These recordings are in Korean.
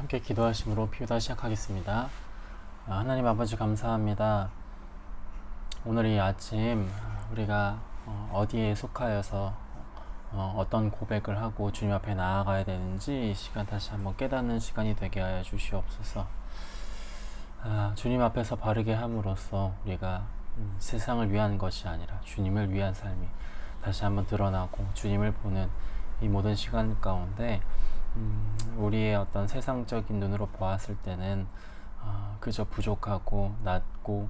함께 기도하심으로 피우다 시작하겠습니다. 하나님 아버지 감사합니다. 오늘 이 아침 우리가 어디에 속하여서 어떤 고백을 하고 주님 앞에 나아가야 되는지 이 시간 다시 한번 깨닫는 시간이 되게 하여 주시옵소서. 주님 앞에서 바르게 함으로써 우리가 세상을 위한 것이 아니라 주님을 위한 삶이 다시 한번 드러나고 주님을 보는 이 모든 시간 가운데 우리의 어떤 세상적인 눈으로 보았을 때는 그저 부족하고 낮고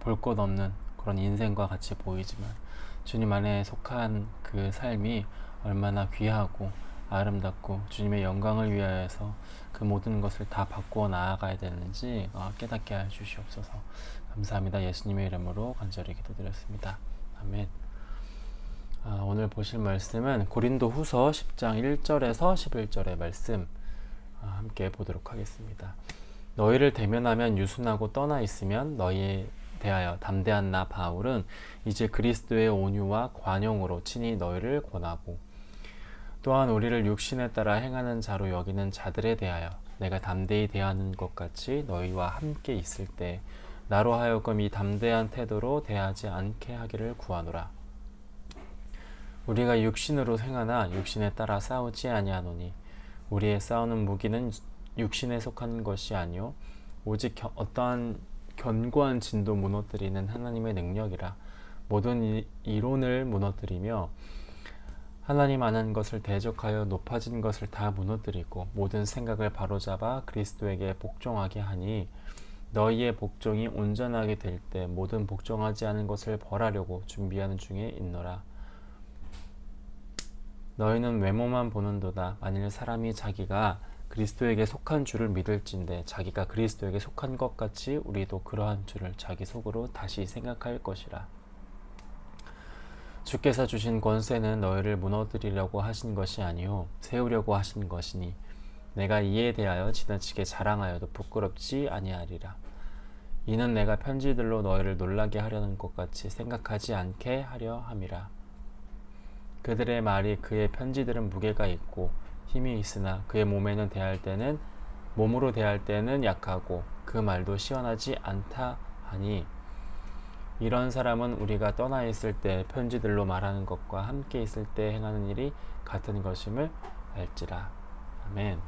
볼 것 없는 그런 인생과 같이 보이지만 주님 안에 속한 그 삶이 얼마나 귀하고 아름답고 주님의 영광을 위하여서 그 모든 것을 다 바꾸어 나아가야 되는지 깨닫게 하여 주시옵소서. 감사합니다. 예수님의 이름으로 간절히 기도드렸습니다. 아멘. 오늘 보실 말씀은 고린도 후서 10장 1절에서 11절의 말씀 함께 보도록 하겠습니다. 너희를 대면하면 유순하고 떠나 있으면 너희에 대하여 담대한 나 바울은 이제 그리스도의 온유와 관용으로 친히 너희를 권하고 또한 우리를 육신에 따라 행하는 자로 여기는 자들에 대하여 내가 담대히 대하는 것 같이 너희와 함께 있을 때 나로 하여금 이 담대한 태도로 대하지 않게 하기를 구하노라. 우리가 육신으로 행하나 육신에 따라 싸우지 아니하노니 우리의 싸우는 무기는 육신에 속한 것이 아니요 오직 어떠한 견고한 진도 무너뜨리는 하나님의 능력이라. 모든 이론을 무너뜨리며 하나님 아는 것을 대적하여 높아진 것을 다 무너뜨리고 모든 생각을 바로잡아 그리스도에게 복종하게 하니 너희의 복종이 온전하게 될 때 모든 복종하지 않은 것을 벌하려고 준비하는 중에 있노라. 너희는 외모만 보는도다. 만일 사람이 자기가 그리스도에게 속한 줄을 믿을진대 자기가 그리스도에게 속한 것 같이 우리도 그러한 줄을 자기 속으로 다시 생각할 것이라. 주께서 주신 권세는 너희를 무너뜨리려고 하신 것이 아니요 세우려고 하신 것이니 내가 이에 대하여 지나치게 자랑하여도 부끄럽지 아니하리라. 이는 내가 편지들로 너희를 놀라게 하려는 것 같이 생각하지 않게 하려 함이라. 그들의 말이 그의 편지들은 무게가 있고 힘이 있으나 그의 몸으로 대할 때는 약하고 그 말도 시원하지 않다 하니 이런 사람은 우리가 떠나 있을 때 편지들로 말하는 것과 함께 있을 때 행하는 일이 같은 것임을 알지라. 아멘.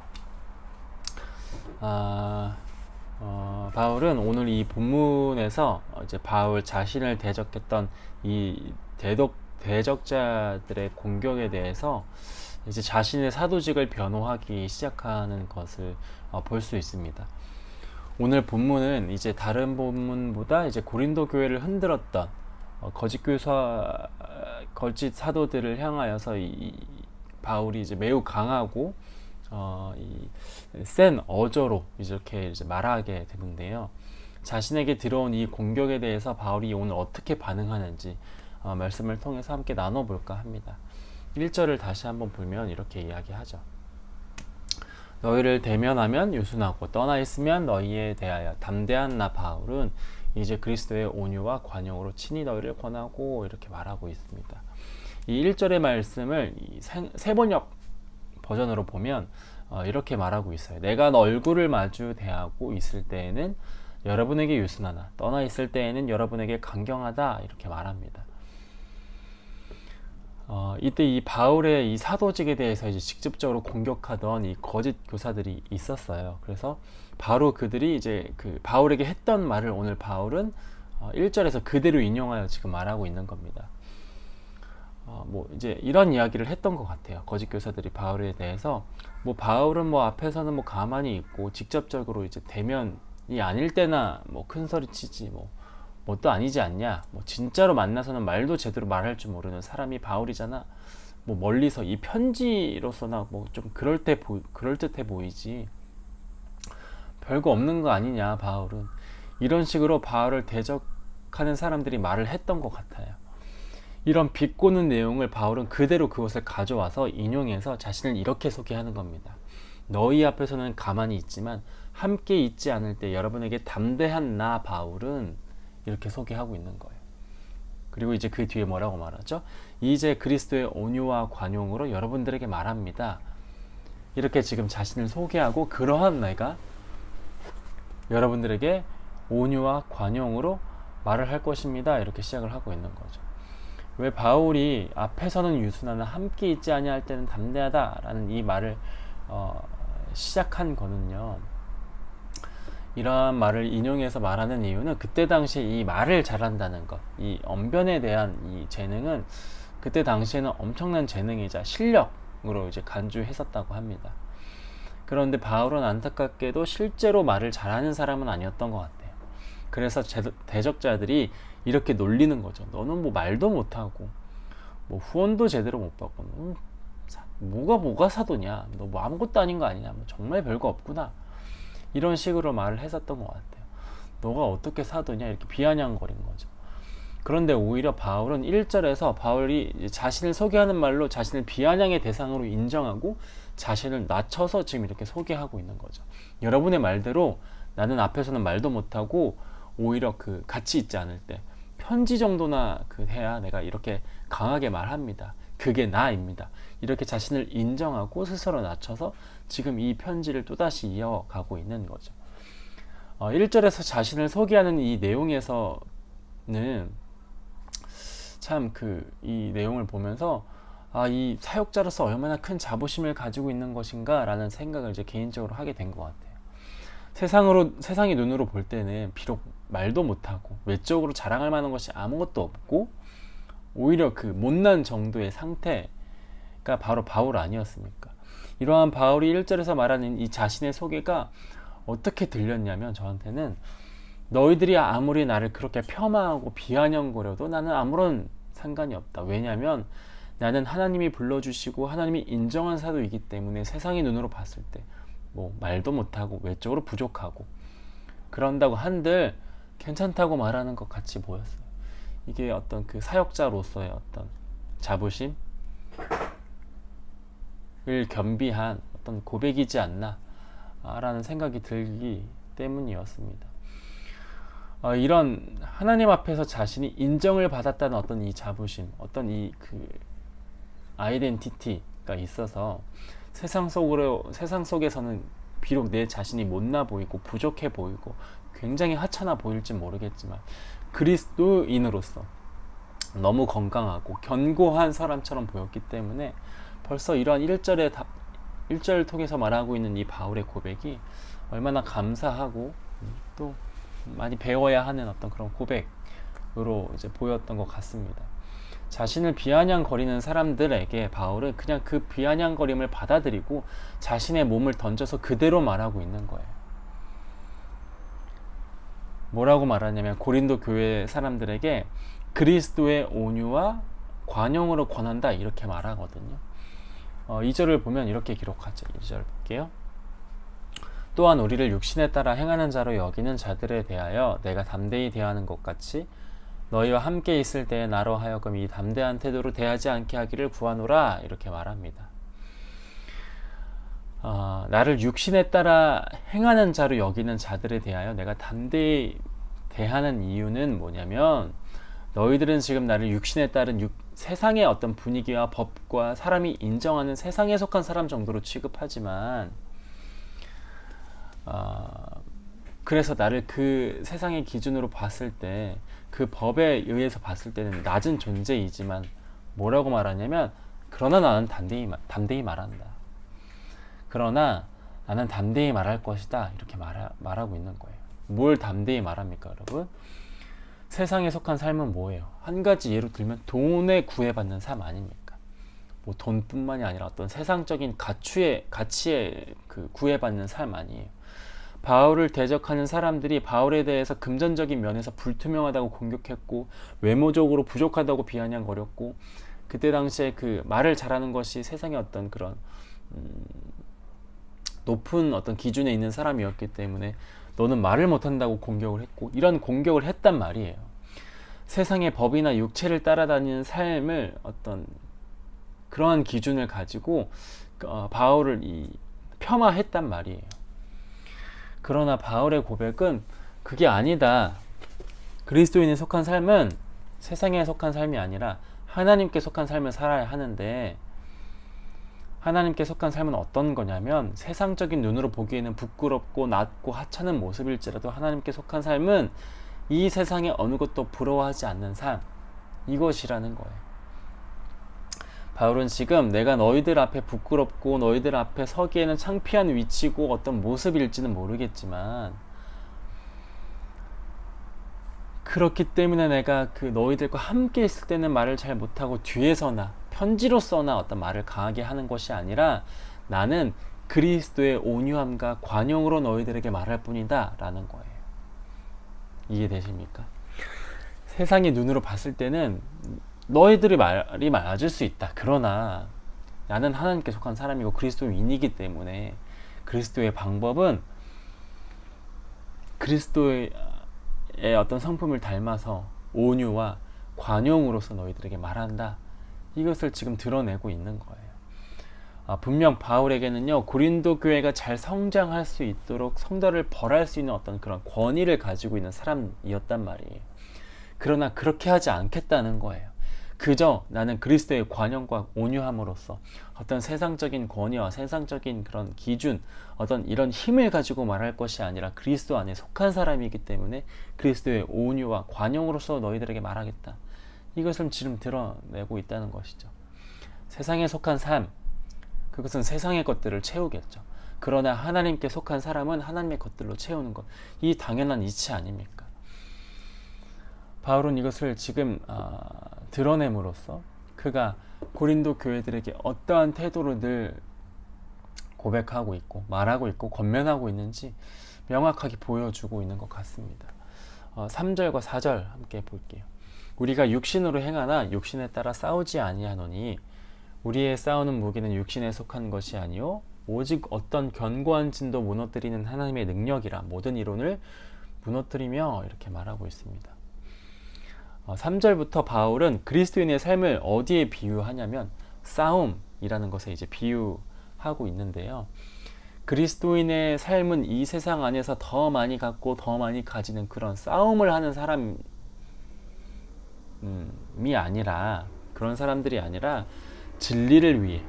바울은 오늘 이 본문에서 이제 바울 자신을 대적했던 이 대적자들의 공격에 대해서 이제 자신의 사도직을 변호하기 시작하는 것을 볼 수 있습니다. 오늘 본문은 이제 다른 본문보다 이제 고린도 교회를 흔들었던 거짓 사도들을 향하여서 이 바울이 이제 매우 강하고 센 어조로 이렇게 이제 말하게 되는데요. 자신에게 들어온 이 공격에 대해서 바울이 오늘 어떻게 반응하는지 말씀을 통해서 함께 나눠볼까 합니다. 1절을 다시 한번 보면 이렇게 이야기하죠. 너희를 대면하면 유순하고 떠나 있으면 너희에 대하여 담대한 나 바울은 이제 그리스도의 온유와 관용으로 친히 너희를 권하고 이렇게 말하고 있습니다. 이 1절의 말씀을 세번역 버전으로 보면 이렇게 말하고 있어요. 내가 얼굴을 마주 대하고 있을 때에는 여러분에게 유순하나 떠나 있을 때에는 여러분에게 강경하다 이렇게 말합니다. 이때 이 바울의 이 사도직에 대해서 이제 직접적으로 공격하던 이 거짓 교사들이 있었어요. 그래서 바로 그들이 이제 그 바울에게 했던 말을 오늘 바울은 1절에서 그대로 인용하여 지금 말하고 있는 겁니다. 뭐 이제 이런 이야기를 했던 것 같아요. 거짓 교사들이 바울에 대해서 뭐 바울은 뭐 앞에서는 뭐 가만히 있고 직접적으로 이제 대면이 아닐 때나 뭐 큰 소리 치지 뭣도 아니지 않냐. 뭐 진짜로 만나서는 말도 제대로 말할 줄 모르는 사람이 바울이잖아. 뭐 멀리서 이 편지로서나 뭐 좀 그럴듯해 보이지. 별거 없는 거 아니냐 바울은. 이런 식으로 바울을 대적하는 사람들이 말을 했던 것 같아요. 이런 비꼬는 내용을 바울은 그대로 그것을 가져와서 인용해서 자신을 이렇게 소개하는 겁니다. 너희 앞에서는 가만히 있지만 함께 있지 않을 때 여러분에게 담대한 나 바울은 이렇게 소개하고 있는 거예요. 그리고 이제 그 뒤에 뭐라고 말하죠? 이제 그리스도의 온유와 관용으로 여러분들에게 말합니다. 이렇게 지금 자신을 소개하고 그러한 내가 여러분들에게 온유와 관용으로 말을 할 것입니다. 이렇게 시작을 하고 있는 거죠. 왜 바울이 앞에서는 유순하나 함께 있지 아니할 때는 담대하다라는 이 말을 시작한 거는요. 이러한 말을 인용해서 말하는 이유는 그때 당시에 이 말을 잘한다는 것, 이 언변에 대한 이 재능은 그때 당시에는 엄청난 재능이자 실력으로 이제 간주했었다고 합니다. 그런데 바울은 안타깝게도 실제로 말을 잘하는 사람은 아니었던 것 같아요. 그래서 대적자들이 이렇게 놀리는 거죠. 너는 뭐 말도 못하고 뭐 후원도 제대로 못 받고 뭐가 사도냐, 너 뭐 아무것도 아닌 거 아니냐, 뭐 정말 별거 없구나, 이런 식으로 말을 했었던 것 같아요. 너가 어떻게 사도냐, 이렇게 비아냥거린 거죠. 그런데 오히려 바울은 1절에서 바울이 자신을 소개하는 말로 자신을 비아냥의 대상으로 인정하고 자신을 낮춰서 지금 이렇게 소개하고 있는 거죠. 여러분의 말대로 나는 앞에서는 말도 못하고 오히려 그 같이 있지 않을 때 편지 정도나 해야 내가 이렇게 강하게 말합니다. 그게 나입니다. 이렇게 자신을 인정하고 스스로 낮춰서 지금 이 편지를 또다시 이어가고 있는 거죠. 1절에서 자신을 소개하는 이 내용에서는 참 이 내용을 보면서 이 사역자로서 얼마나 큰 자부심을 가지고 있는 것인가 라는 생각을 이제 개인적으로 하게 된 것 같아요. 세상의 눈으로 볼 때는 비록 말도 못하고 외적으로 자랑할 만한 것이 아무것도 없고 오히려 그 못난 정도의 상태가 바로 바울 아니었습니까? 이러한 바울이 1절에서 말하는 이 자신의 소개가 어떻게 들렸냐면, 저한테는 너희들이 아무리 나를 그렇게 폄하하고 비아냥거려도 나는 아무런 상관이 없다. 왜냐하면 나는 하나님이 불러주시고 하나님이 인정한 사도이기 때문에 세상의 눈으로 봤을 때 뭐 말도 못하고 외적으로 부족하고 그런다고 한들 괜찮다고 말하는 것 같이 보였어요. 이게 어떤 그 사역자로서의 어떤 자부심을 겸비한 어떤 고백이지 않나 라는 생각이 들기 때문이었습니다. 이런 하나님 앞에서 자신이 인정을 받았다는 어떤 이 자부심, 어떤 이 아이덴티티가 있어서 세상 속에서는 비록 내 자신이 못나 보이고 부족해 보이고 굉장히 하찮아 보일지 모르겠지만 그리스도인으로서 너무 건강하고 견고한 사람처럼 보였기 때문에 벌써 이러한 1절을 통해서 말하고 있는 이 바울의 고백이 얼마나 감사하고 또 많이 배워야 하는 어떤 그런 고백으로 이제 보였던 것 같습니다. 자신을 비아냥거리는 사람들에게 바울은 그냥 그 비아냥거림을 받아들이고 자신의 몸을 던져서 그대로 말하고 있는 거예요. 뭐라고 말하냐면 고린도 교회 사람들에게 그리스도의 온유와 관용으로 권한다, 이렇게 말하거든요. 2절을 보면 이렇게 기록하죠. 2절 볼게요. 또한 우리를 육신에 따라 행하는 자로 여기는 자들에 대하여 내가 담대히 대하는 것 같이 너희와 함께 있을 때에 나로 하여금 이 담대한 태도로 대하지 않게 하기를 구하노라, 이렇게 말합니다. 나를 육신에 따라 행하는 자로 여기는 자들에 대하여 내가 담대히 대하는 이유는 뭐냐면, 너희들은 지금 나를 육신에 따른 세상의 어떤 분위기와 법과 사람이 인정하는 세상에 속한 사람 정도로 취급하지만 그래서 나를 그 세상의 기준으로 봤을 때, 그 법에 의해서 봤을 때는 낮은 존재이지만 뭐라고 말하냐면, 그러나 나는 담대히 말한다. 그러나 나는 담대히 말할 것이다, 이렇게 말하고 있는 거예요. 뭘 담대히 말합니까, 여러분? 세상에 속한 삶은 뭐예요? 한 가지 예로 들면 돈에 구애받는 삶 아닙니까? 뭐 돈뿐만이 아니라 어떤 세상적인 가치에 구애받는 삶 아니에요. 바울을 대적하는 사람들이 바울에 대해서 금전적인 면에서 불투명하다고 공격했고, 외모적으로 부족하다고 비아냥거렸고, 그때 당시에 그 말을 잘하는 것이 세상의 어떤 그런 높은 어떤 기준에 있는 사람이었기 때문에 너는 말을 못한다고 공격을 했고, 이런 공격을 했단 말이에요. 세상의 법이나 육체를 따라다니는 삶을 어떤 그러한 기준을 가지고 바울을 폄하했단 말이에요. 그러나 바울의 고백은 그게 아니다. 그리스도인에 속한 삶은 세상에 속한 삶이 아니라 하나님께 속한 삶을 살아야 하는데, 하나님께 속한 삶은 어떤 거냐면 세상적인 눈으로 보기에는 부끄럽고 낮고 하찮은 모습일지라도 하나님께 속한 삶은 이 세상에 어느 것도 부러워하지 않는 삶, 이것이라는 거예요. 바울은 지금 내가 너희들 앞에 부끄럽고 너희들 앞에 서기에는 창피한 위치고 어떤 모습일지는 모르겠지만 그렇기 때문에 내가 그 너희들과 함께 있을 때는 말을 잘 못하고 뒤에서나 편지로서나 어떤 말을 강하게 하는 것이 아니라 나는 그리스도의 온유함과 관용으로 너희들에게 말할 뿐이다 라는 거예요. 이해되십니까? 세상의 눈으로 봤을 때는 너희들의 말이 맞을 수 있다. 그러나 나는 하나님께 속한 사람이고 그리스도인이기 때문에 그리스도의 방법은 그리스도의 어떤 성품을 닮아서 온유와 관용으로서 너희들에게 말한다. 이것을 지금 드러내고 있는 거예요. 분명 바울에게는요, 고린도 교회가 잘 성장할 수 있도록 성도를 벌할 수 있는 어떤 그런 권위를 가지고 있는 사람이었단 말이에요. 그러나 그렇게 하지 않겠다는 거예요. 그저 나는 그리스도의 관용과 온유함으로써 어떤 세상적인 권위와 세상적인 그런 기준, 어떤 이런 힘을 가지고 말할 것이 아니라 그리스도 안에 속한 사람이기 때문에 그리스도의 온유와 관용으로서 너희들에게 말하겠다. 이것을 지금 드러내고 있다는 것이죠. 세상에 속한 삶, 그것은 세상의 것들을 채우겠죠. 그러나 하나님께 속한 사람은 하나님의 것들로 채우는 것, 이 당연한 이치 아닙니까? 바울은 이것을 지금 드러냄으로써 그가 고린도 교회들에게 어떠한 태도로 늘 고백하고 있고 말하고 있고 권면하고 있는지 명확하게 보여주고 있는 것 같습니다. 3절과 4절 함께 볼게요. 우리가 육신으로 행하나 육신에 따라 싸우지 아니하노니 우리의 싸우는 무기는 육신에 속한 것이 아니요 오직 어떤 견고한 진도 무너뜨리는 하나님의 능력이라 모든 이론을 무너뜨리며 이렇게 말하고 있습니다. 3절부터 바울은 그리스도인의 삶을 어디에 비유하냐면 싸움이라는 것에 이제 비유하고 있는데요. 그리스도인의 삶은 이 세상 안에서 더 많이 갖고 더 많이 가지는 그런 싸움을 하는 사람이 아니라, 그런 사람들이 아니라 진리를 위해,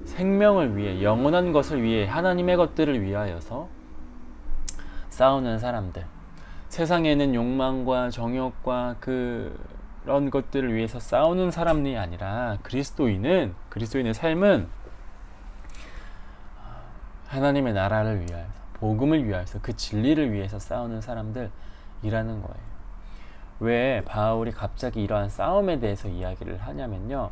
생명을 위해, 영원한 것을 위해, 하나님의 것들을 위하여서 싸우는 사람들, 세상에는 욕망과 정욕과 그런 것들을 위해서 싸우는 사람이 아니라 그리스도인의 삶은 하나님의 나라를 위하여서, 복음을 위하여서, 그 진리를 위해서 싸우는 사람들이라는 거예요. 왜 바울이 갑자기 이러한 싸움에 대해서 이야기를 하냐면요,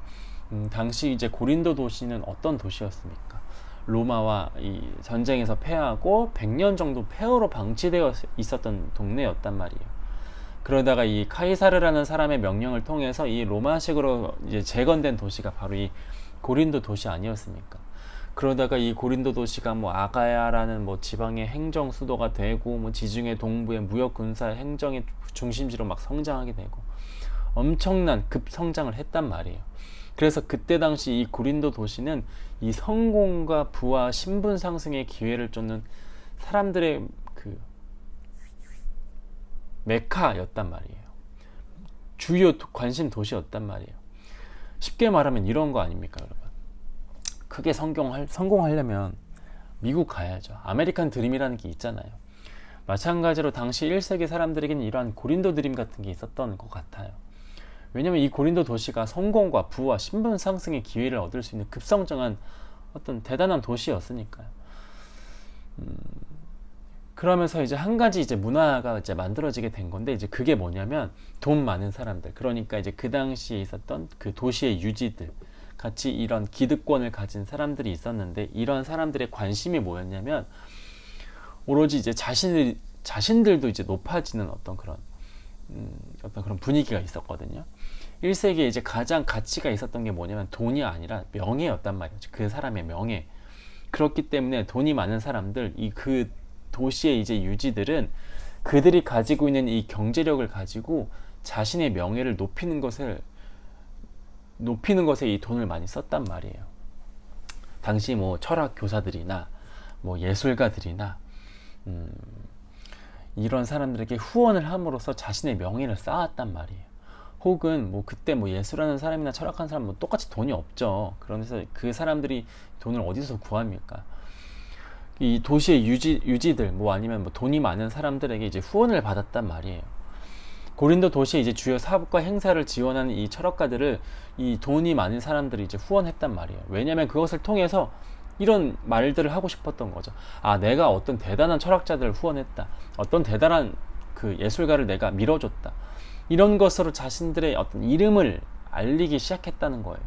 당시 이제 고린도 도시는 어떤 도시였습니까? 로마와 이 전쟁에서 패하고 100년 정도 폐허로 방치되어 있었던 동네였단 말이에요. 그러다가 이 카이사르라는 사람의 명령을 통해서 이 로마식으로 이제 재건된 도시가 바로 이 고린도 도시 아니었습니까? 그러다가 이 고린도 도시가 뭐 아가야라는 뭐 지방의 행정 수도가 되고 뭐 지중해 동부의 무역 군사 행정의 중심지로 막 성장하게 되고 엄청난 급성장을 했단 말이에요. 그래서 그때 당시 이 고린도 도시는 이 성공과 부와 신분 상승의 기회를 쫓는 사람들의 그 메카였단 말이에요. 주요 관심 도시였단 말이에요. 쉽게 말하면 이런 거 아닙니까, 여러분? 크게 성공하려면 미국 가야죠. 아메리칸 드림이라는 게 있잖아요. 마찬가지로 당시 1세기 사람들에게는 이러한 고린도 드림 같은 게 있었던 것 같아요. 왜냐면 이 고린도 도시가 성공과 부와 신분 상승의 기회를 얻을 수 있는 급성장한 어떤 대단한 도시였으니까요. 그러면서 이제 한 가지 이제 문화가 이제 만들어지게 된 건데, 이제 그게 뭐냐면 돈 많은 사람들, 그러니까 이제 그 당시에 있었던 그 도시의 유지들, 같이 이런 기득권을 가진 사람들이 있었는데, 이런 사람들의 관심이 뭐였냐면 오로지 이제 자신들도 이제 높아지는 어떤 그런 분위기가 있었거든요. 1세기에 이제 가장 가치가 있었던 게 뭐냐면 돈이 아니라 명예였단 말이죠. 그 사람의 명예. 그렇기 때문에 돈이 많은 사람들, 그 도시의 이제 유지들은 그들이 가지고 있는 이 경제력을 가지고 자신의 명예를 높이는 것에 이 돈을 많이 썼단 말이에요. 당시 뭐 철학 교사들이나 뭐 예술가들이나 이런 사람들에게 후원을 함으로써 자신의 명예를 쌓았단 말이에요. 혹은 뭐 그때 뭐 예수라는 사람이나 철학하는 사람 뭐 똑같이 돈이 없죠. 그러면서 그 사람들이 돈을 어디서 구합니까? 이 도시의 유지들 뭐 아니면 뭐 돈이 많은 사람들에게 이제 후원을 받았단 말이에요. 고린도 도시의 이제 주요 사업과 행사를 지원하는 이 철학가들을 이 돈이 많은 사람들이 이제 후원했단 말이에요. 왜냐하면 그것을 통해서 이런 말들을 하고 싶었던 거죠. 아, 내가 어떤 대단한 철학자들을 후원했다. 어떤 대단한 그 예술가를 내가 밀어줬다. 이런 것으로 자신들의 어떤 이름을 알리기 시작했다는 거예요.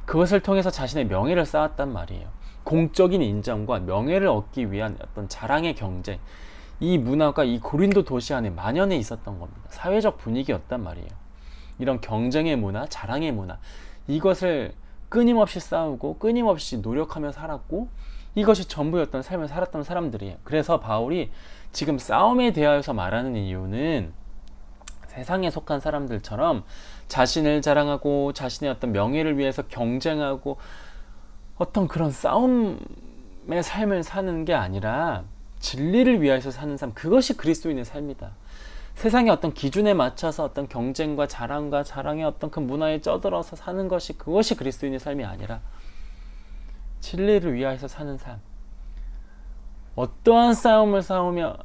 그것을 통해서 자신의 명예를 쌓았단 말이에요. 공적인 인정과 명예를 얻기 위한 어떤 자랑의 경쟁, 이 문화가 이 고린도 도시 안에 만연해 있었던 겁니다. 사회적 분위기였단 말이에요. 이런 경쟁의 문화, 자랑의 문화, 이것을 끊임없이 싸우고 끊임없이 노력하며 살았고, 이것이 전부였던 삶을 살았던 사람들이에요. 그래서 바울이 지금 싸움에 대하여서 말하는 이유는 세상에 속한 사람들처럼 자신을 자랑하고 자신의 어떤 명예를 위해서 경쟁하고 어떤 그런 싸움의 삶을 사는 게 아니라 진리를 위해서 사는 삶, 그것이 그리스도인의 삶이다. 세상의 어떤 기준에 맞춰서 어떤 경쟁과 자랑과 자랑의 어떤 그 문화에 쩌들어서 사는 것이, 그것이 그리스도인의 삶이 아니라 진리를 위하여서 사는 삶. 어떠한 싸움을 싸우며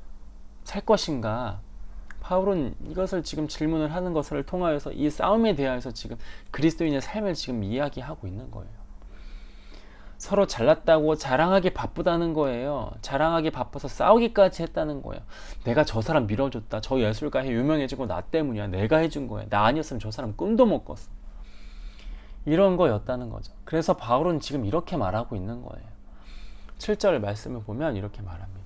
살 것인가? 바울은 이것을 지금 질문을 하는 것을 통하여서 이 싸움에 대하여서 지금 그리스도인의 삶을 지금 이야기하고 있는 거예요. 서로 잘났다고 자랑하기 바쁘다는 거예요. 자랑하기 바빠서 싸우기까지 했다는 거예요. 내가 저 사람 밀어줬다. 저 예술가 유명해진 거 나 때문이야. 내가 해준 거야. 나 아니었으면 저 사람 꿈도 못 꿨어. 이런 거였다는 거죠. 그래서 바울은 지금 이렇게 말하고 있는 거예요. 7절 말씀을 보면 이렇게 말합니다.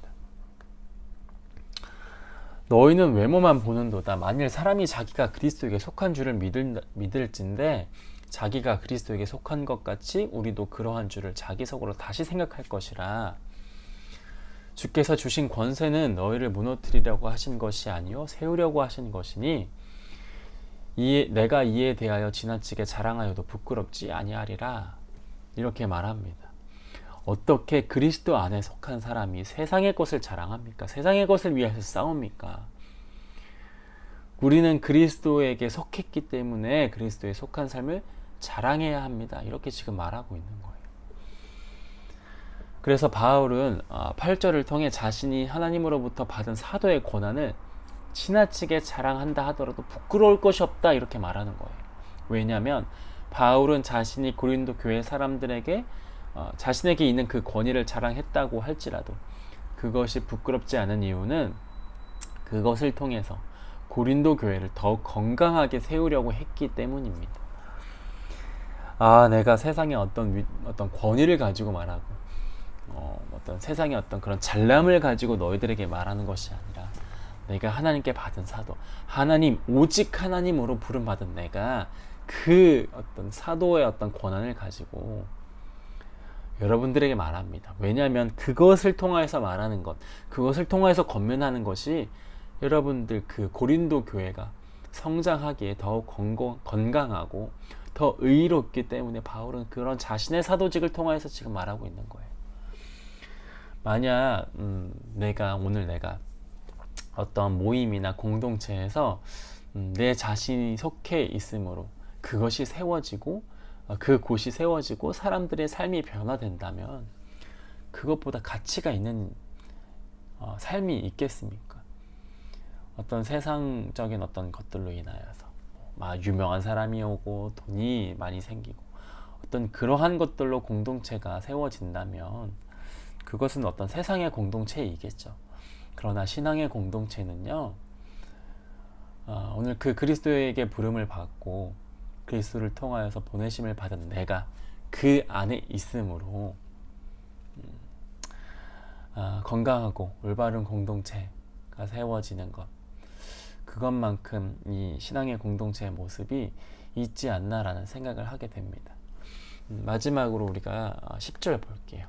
너희는 외모만 보는도다. 만일 사람이 자기가 그리스도에게 속한 줄을 믿을진데 자기가 그리스도에게 속한 것 같이 우리도 그러한 줄을 자기 속으로 다시 생각할 것이라. 주께서 주신 권세는 너희를 무너뜨리려고 하신 것이 아니요 세우려고 하신 것이니 내가 이에 대하여 지나치게 자랑하여도 부끄럽지 아니하리라. 이렇게 말합니다. 어떻게 그리스도 안에 속한 사람이 세상의 것을 자랑합니까? 세상의 것을 위해서 싸웁니까? 우리는 그리스도에게 속했기 때문에 그리스도에 속한 삶을 자랑해야 합니다. 이렇게 지금 말하고 있는 거예요. 그래서 바울은 8절을 통해 자신이 하나님으로부터 받은 사도의 권한을 지나치게 자랑한다 하더라도 부끄러울 것이 없다, 이렇게 말하는 거예요. 왜냐하면 바울은 자신이 고린도 교회 사람들에게 자신에게 있는 그 권위를 자랑했다고 할지라도 그것이 부끄럽지 않은 이유는 그것을 통해서 고린도 교회를 더욱 건강하게 세우려고 했기 때문입니다. 내가 세상의 어떤 권위를 가지고 말하고 어떤 세상의 어떤 그런 잘남을 가지고 너희들에게 말하는 것이 아니라 내가 하나님께 받은 사도, 하나님, 오직 하나님으로 부름받은 내가 그 어떤 사도의 어떤 권한을 가지고 여러분들에게 말합니다. 왜냐하면 그것을 통하여서 말하는 것, 그것을 통하여서 권면하는 것이 여러분들 그 고린도 교회가 성장하기에 더욱 건강하고 더 의롭기 때문에 바울은 그런 자신의 사도직을 통하여서 지금 말하고 있는 거예요. 만약 오늘 내가 어떤 모임이나 공동체에서 내 자신이 속해 있으므로 그것이 세워지고 그 곳이 세워지고 사람들의 삶이 변화된다면 그것보다 가치가 있는 삶이 있겠습니까? 어떤 세상적인 어떤 것들로 인하여서 유명한 사람이 오고 돈이 많이 생기고 어떤 그러한 것들로 공동체가 세워진다면 그것은 어떤 세상의 공동체이겠죠. 그러나 신앙의 공동체는요, 오늘 그 그리스도에게 부름을 받고 그리스도를 통하여서 보내심을 받은 내가 그 안에 있으므로 건강하고 올바른 공동체가 세워지는 것, 그것만큼 이 신앙의 공동체의 모습이 있지 않나라는 생각을 하게 됩니다. 마지막으로 우리가 10절 볼게요.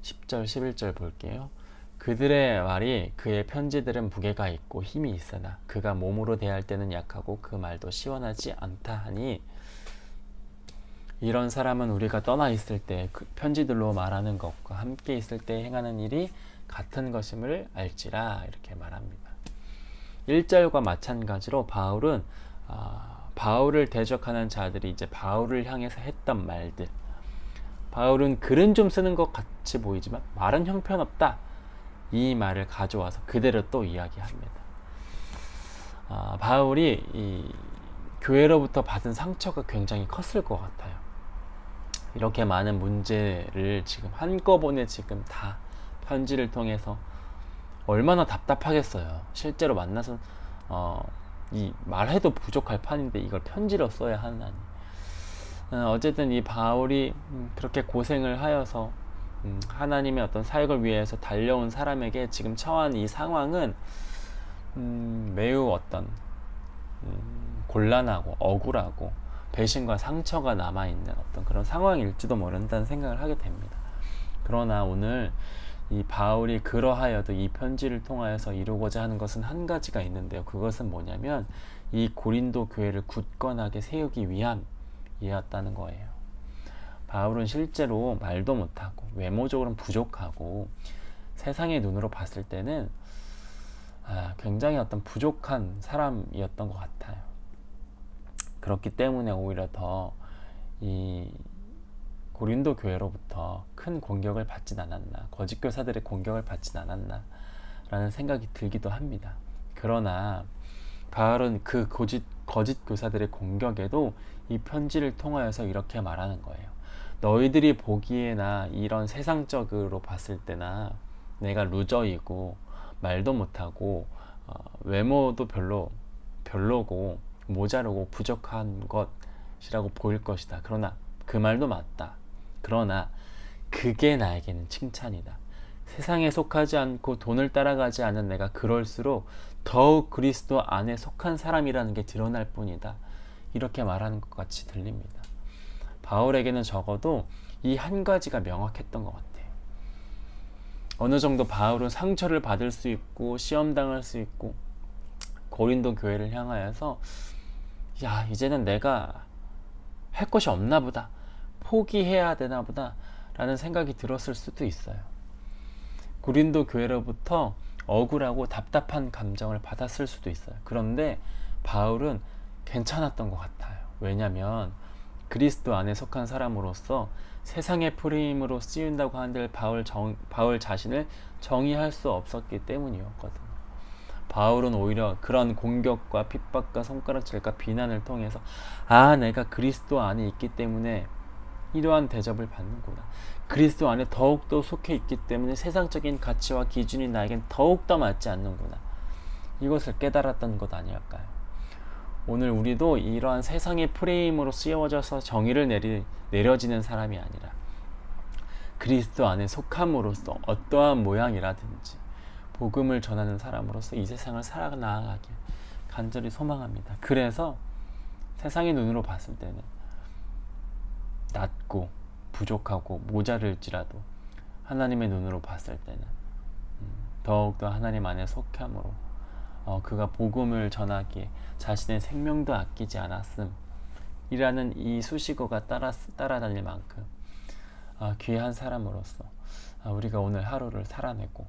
10절, 11절 볼게요. 그들의 말이 그의 편지들은 무게가 있고 힘이 있으나 그가 몸으로 대할 때는 약하고 그 말도 시원하지 않다 하니 이런 사람은 우리가 떠나 있을 때 그 편지들로 말하는 것과 함께 있을 때 행하는 일이 같은 것임을 알지라. 이렇게 말합니다. 1절과 마찬가지로 바울은 바울을 대적하는 자들이 이제 바울을 향해서 했던 말들, 바울은 글은 좀 쓰는 것 같이 보이지만 말은 형편없다, 이 말을 가져와서 그대로 또 이야기합니다. 바울이 이 교회로부터 받은 상처가 굉장히 컸을 것 같아요. 이렇게 많은 문제를 지금 한꺼번에 지금 다 편지를 통해서 얼마나 답답하겠어요. 실제로 만나서 이 말해도 부족할 판인데 이걸 편지로 써야 하나니. 어쨌든 이 바울이 그렇게 고생을 하여서 하나님의 어떤 사역을 위해서 달려온 사람에게 지금 처한 이 상황은 매우 어떤 곤란하고 억울하고 배신과 상처가 남아있는 어떤 그런 상황일지도 모른다는 생각을 하게 됩니다. 그러나 오늘 이 바울이 그러하여도 이 편지를 통하여서 이루고자 하는 것은 한 가지가 있는데요. 그것은 뭐냐면 이 고린도 교회를 굳건하게 세우기 위함이었다는 거예요. 바울은 실제로 말도 못하고 외모적으로는 부족하고 세상의 눈으로 봤을 때는 굉장히 어떤 부족한 사람이었던 것 같아요. 그렇기 때문에 오히려 더 이 고린도 교회로부터 큰 공격을 받진 않았나, 거짓 교사들의 공격을 받진 않았나 라는 생각이 들기도 합니다. 그러나 바울은 그 거짓 교사들의 공격에도 이 편지를 통하여서 이렇게 말하는 거예요. 너희들이 보기에나 이런 세상적으로 봤을 때나 내가 루저이고 말도 못하고 외모도 별로고 모자르고 부족한 것이라고 보일 것이다. 그러나 그 말도 맞다. 그러나 그게 나에게는 칭찬이다. 세상에 속하지 않고 돈을 따라가지 않은 내가 그럴수록 더욱 그리스도 안에 속한 사람이라는 게 드러날 뿐이다. 이렇게 말하는 것 같이 들립니다. 바울에게는 적어도 이 한 가지가 명확했던 것 같아요. 어느 정도 바울은 상처를 받을 수 있고 시험당할 수 있고 고린도 교회를 향하여서 이제는 내가 할 것이 없나 보다, 포기해야 되나 보다 라는 생각이 들었을 수도 있어요. 고린도 교회로부터 억울하고 답답한 감정을 받았을 수도 있어요. 그런데 바울은 괜찮았던 것 같아요. 왜냐하면 그리스도 안에 속한 사람으로서 세상의 프레임으로 쓰인다고 하는데 바울 자신을 정의할 수 없었기 때문이었거든요. 바울은 오히려 그런 공격과 핍박과 손가락질과 비난을 통해서 내가 그리스도 안에 있기 때문에 이러한 대접을 받는구나. 그리스도 안에 더욱더 속해 있기 때문에 세상적인 가치와 기준이 나에겐 더욱더 맞지 않는구나. 이것을 깨달았던 것 아니었까요? 오늘 우리도 이러한 세상의 프레임으로 씌워져서 정의를 내려지는 사람이 아니라 그리스도 안에 속함으로써 어떠한 모양이라든지 복음을 전하는 사람으로서 이 세상을 살아나가길 간절히 소망합니다. 그래서 세상의 눈으로 봤을 때는 낮고 부족하고 모자랄지라도 하나님의 눈으로 봤을 때는 더욱더 하나님 안에 속함으로 그가 복음을 전하기에 자신의 생명도 아끼지 않았음 이라는 이 수식어가 따라다닐 만큼 귀한 사람으로서 우리가 오늘 하루를 살아내고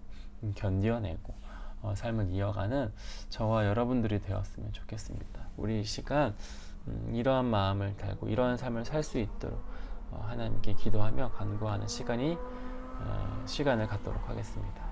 견뎌내고 삶을 이어가는 저와 여러분들이 되었으면 좋겠습니다. 우리 이 시간 이러한 마음을 달고 이러한 삶을 살 수 있도록 하나님께 기도하며 간구하는 시간을 갖도록 하겠습니다.